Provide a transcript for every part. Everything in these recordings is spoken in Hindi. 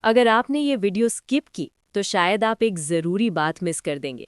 अगर आपने ये वीडियो स्किप की तो शायद आप एक ज़रूरी बात मिस कर देंगे।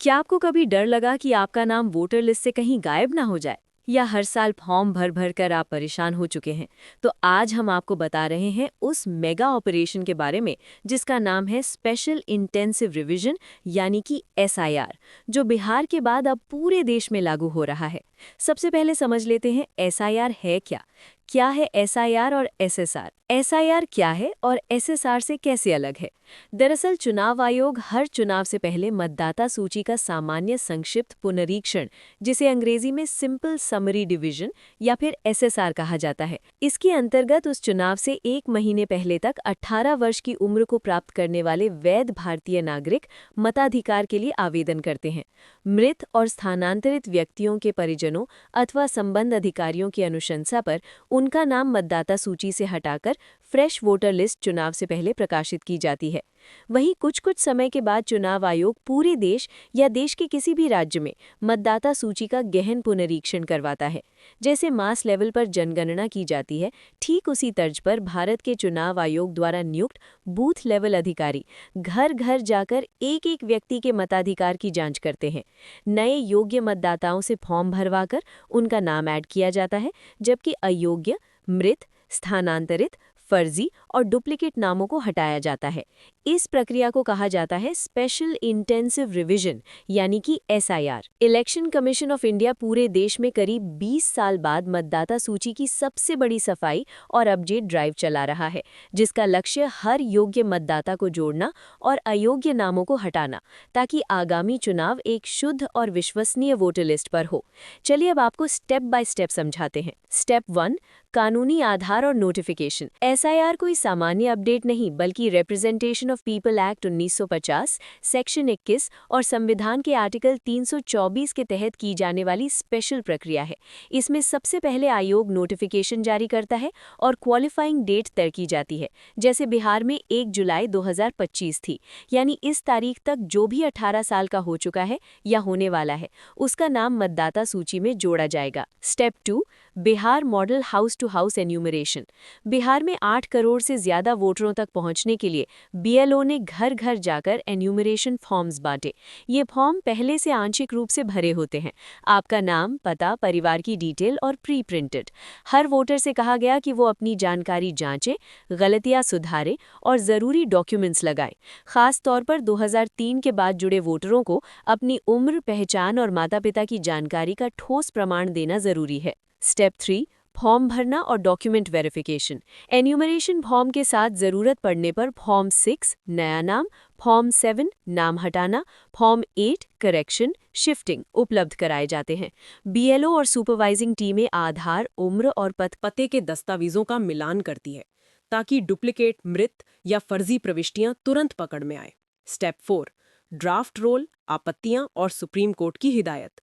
क्या आपको कभी डर लगा कि आपका नाम वोटर लिस्ट से कहीं गायब ना हो जाए? या हर साल फॉर्म भर भर कर आप परेशान हो चुके हैं? तो आज हम आपको बता रहे हैं उस मेगा ऑपरेशन के बारे में जिसका नाम है स्पेशल इंटेंसिव रिवीजन यानी कि एसआईआर, जो बिहार के बाद अब पूरे देश में लागू हो रहा है। सबसे पहले समझ लेते हैं एसआईआर है क्या। क्या है एसआईआर और एसएसआर? एसआईआर क्या है और एसएसआर से कैसे अलग है? दरअसल चुनाव आयोग हर चुनाव से पहले मतदाता सूची का सामान्य संक्षिप्त पुनरीक्षण, जिसे अंग्रेजी में सिंपल समरी डिवीजन या फिर एसएसआर कहा जाता है, इसके अंतर्गत उस चुनाव से एक महीने पहले तक 18 वर्ष की उम्र को प्राप्त करने वाले वैध भारतीय नागरिक मताधिकार के लिए आवेदन करते हैं। मृत और स्थानांतरित व्यक्तियों के परिजनों अथवा संबंध अधिकारियों की अनुशंसा पर उनका नाम मतदाता सूची से हटाकर फ्रेश वोटर लिस्ट चुनाव से पहले प्रकाशित की जाती है। वहीं कुछ कुछ समय के बाद चुनाव आयोग पूरे देश या देश के किसी भी राज्य में मतदाता सूची का गहन पुनरीक्षण करवाता है। जैसे मास लेवल पर जनगणना की जाती है, ठीक उसी तर्ज पर भारत के चुनाव आयोग द्वारा नियुक्त बूथ लेवल अधिकारी घर घर जाकर एक एक व्यक्ति के मताधिकार की जांच करते हैं। नए योग्य मतदाताओं से फॉर्म भरवाकर उनका नाम ऐड किया जाता है, जबकि अयोग्य, मृत, स्थानांतरित, फर्जी और डुप्लीकेट नामों को हटाया जाता है। इस प्रक्रिया को कहा जाता है स्पेशल इंटेंसिव रिवीजन यानी कि SIR. Election commission of India पूरे देश में करीब 20 साल बाद मतदाता सूची की सबसे बड़ी सफाई और अपडेट ड्राइव चला रहा है, जिसका लक्ष्य हर योग्य मतदाता को जोड़ना और अयोग्य नामों को हटाना, ताकि आगामी चुनाव एक शुद्ध और विश्वसनीय वोटर लिस्ट पर हो। चलिए अब आपको स्टेप बाय स्टेप समझाते हैं। स्टेप 1, कानूनी आधार और नोटिफिकेशन। एसआईआर कोई सामान्य अपडेट नहीं, बल्कि representation of people act 1950 section 21 और संविधान के आर्टिकल 324 के तहत की जाने वाली स्पेशल प्रक्रिया है। इसमें सबसे पहले आयोग नोटिफिकेशन जारी करता है और क्वालिफाइंग डेट तय की जाती है। जैसे बिहार में 1 जुलाई 2025 थी, यानी इस तारीख तक जो भी 18 साल का हो चुका है या होने वाला है, उसका नाम मतदाता सूची में जोड़ा जाएगा। Step 2, Bihar model house to house enumeration. Bihar में 8 करोड़ से ज्यादा वोटरों तक पहुंचने के लिए बीएलओ ने घर घर जाकर एन्यूमरेशन फॉर्म्स बांटे। ये फॉर्म पहले से आंशिक रूप से भरे होते हैं। आपका नाम, पता, परिवार की डिटेल और प्री प्रिंटेड। हर वोटर से कहा गया कि वो अपनी जानकारी जांचे, गलतियां सुधारे और जरूरी डॉक्यूमेंट्स लगाए। खास तौर पर 2003 के बाद जुड़े वोटरों को अपनी उम्र, पहचान और माता पिता की जानकारी का ठोस प्रमाण देना जरूरी है। स्टेप 3, फॉर्म भरना और डॉक्यूमेंट वेरिफिकेशन। एन्यूमरेशन फॉर्म के साथ जरूरत पड़ने पर फॉर्म 6 नया नाम, फॉर्म 7 नाम हटाना, फॉर्म 8 करेक्शन, शिफ्टिंग उपलब्ध कराए जाते हैं। बीएलओ और सुपरवाइजिंग टीमें आधार, उम्र और पते के दस्तावेजों का मिलान करती है, ताकि डुप्लीकेट, मृत या फर्जी प्रविष्टियां तुरंत पकड़ में आए। स्टेप 4, ड्राफ्ट रोल, आपत्तियां और सुप्रीम कोर्ट की हिदायत।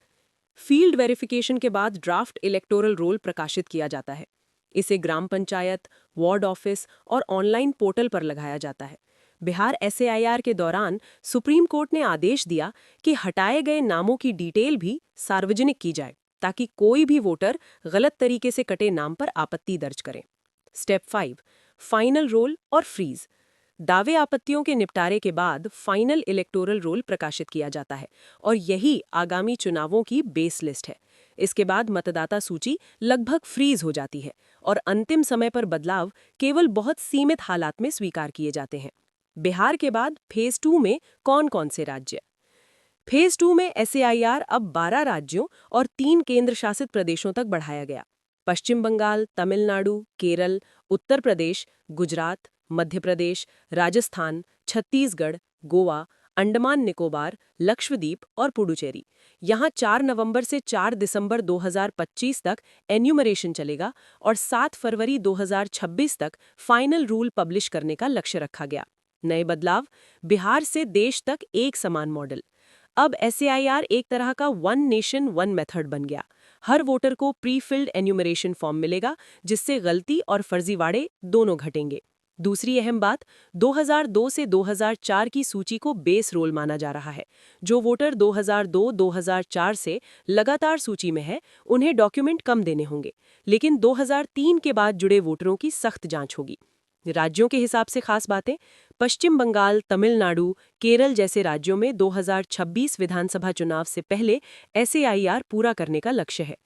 फील्ड वेरिफिकेशन के बाद ड्राफ्ट इलेक्टोरल रोल प्रकाशित किया जाता है। इसे ग्राम पंचायत, वार्ड ऑफिस और ऑनलाइन पोर्टल पर लगाया जाता है। बिहार एसआईआर के दौरान सुप्रीम कोर्ट ने आदेश दिया कि हटाए गए नामों की डिटेल भी सार्वजनिक की जाए, ताकि कोई भी वोटर गलत तरीके से कटे नाम पर आपत्ति दर्ज करे। स्टेप 5, फाइनल रोल और फ्रीज। दावे आपत्तियों के निपटारे के बाद फाइनल इलेक्टोरल रोल प्रकाशित किया जाता है और यही आगामी चुनावों की बेस लिस्ट है। इसके बाद मतदाता सूची लगभग फ्रीज हो जाती है और अंतिम समय पर बदलाव केवल बहुत सीमित हालात में स्वीकार किए जाते हैं। बिहार के बाद फेज 2 में कौन कौन से राज्य? फेज 2 में एसआईआर अब 12 राज्यों और 3 केंद्र शासित प्रदेशों तक बढ़ाया गया। पश्चिम बंगाल, तमिलनाडु, केरल, उत्तर प्रदेश, गुजरात, मध्य प्रदेश, राजस्थान, छत्तीसगढ़, गोवा, अंडमान निकोबार, लक्षद्वीप और पुडुचेरी। यहाँ 4 नवंबर से 4 दिसंबर 2025 तक एन्यूमरेशन चलेगा और 7 फरवरी 2026 तक फाइनल रूल पब्लिश करने का लक्ष्य रखा गया। नए बदलाव, बिहार से देश तक एक समान मॉडल। अब एसआईआर एक तरह का वन नेशन वन मेथड बन गया। हर वोटर को प्री फिल्ड एन्यूमरेशन फॉर्म मिलेगा, जिससे गलती और फर्जीवाड़े दोनों घटेंगे। दूसरी अहम बात, 2002 से 2004 की सूची को बेस रोल माना जा रहा है। जो वोटर 2002-2004 से लगातार सूची में है, उन्हें डॉक्यूमेंट कम देने होंगे, लेकिन 2003 के बाद जुड़े वोटरों की सख्त जांच होगी। राज्यों के हिसाब से खास बातें, पश्चिम बंगाल, तमिलनाडु, केरल जैसे राज्यों में 2026 विधानसभा चुनाव से पहले एसएआईआर पूरा करने का लक्ष्य है।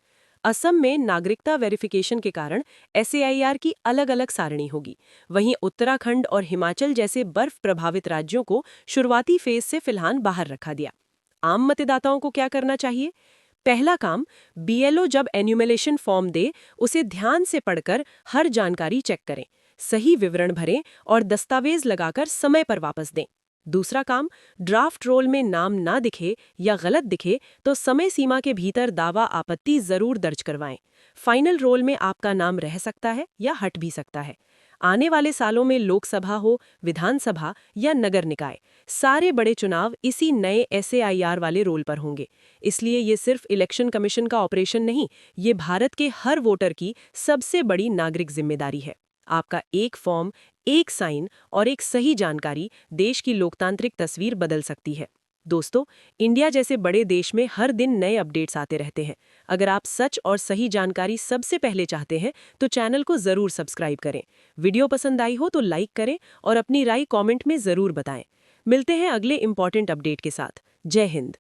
असम में नागरिकता वेरिफिकेशन के कारण एसएआईआर की अलग-अलग सारणी होगी। वहीं उत्तराखंड और हिमाचल जैसे बर्फ प्रभावित राज्यों को शुरुआती फेज से फिलहाल बाहर रखा दिया। आम मतदाताओं को क्या करना चाहिए? पहला काम, बीएलओ जब एन्यूमरेशन फॉर्म दे, उसे ध्यान से पढ़कर हर जानकारी चेक करें, सही विवरण भरें और दस्तावेज लगाकर समय पर वापस दें। दूसरा काम, ड्राफ्ट रोल में नाम ना दिखे या गलत दिखे तो समय सीमा के भीतर दावा आपत्ति जरूर दर्ज करवाएं। फाइनल रोल में आपका नाम रह सकता है या हट भी सकता है। आने वाले सालों में लोकसभा हो, विधानसभा या नगर निकाय, सारे बड़े चुनाव इसी नए एसएआईआर वाले रोल पर होंगे। इसलिए ये सिर्फ इलेक्शन कमीशन का ऑपरेशन नहीं, ये भारत के हर वोटर की सबसे बड़ी नागरिक जिम्मेदारी है। आपका एक फॉर्म, एक साइन और एक सही जानकारी देश की लोकतांत्रिक तस्वीर बदल सकती है। दोस्तों, इंडिया जैसे बड़े देश में हर दिन नए अपडेट्स आते रहते हैं। अगर आप सच और सही जानकारी सबसे पहले चाहते हैं तो चैनल को जरूर सब्सक्राइब करें। वीडियो पसंद आई हो तो लाइक करें और अपनी राय कमेंट में जरूर बताएं। मिलते हैं अगले इंपॉर्टेंट अपडेट के साथ। जय हिंद।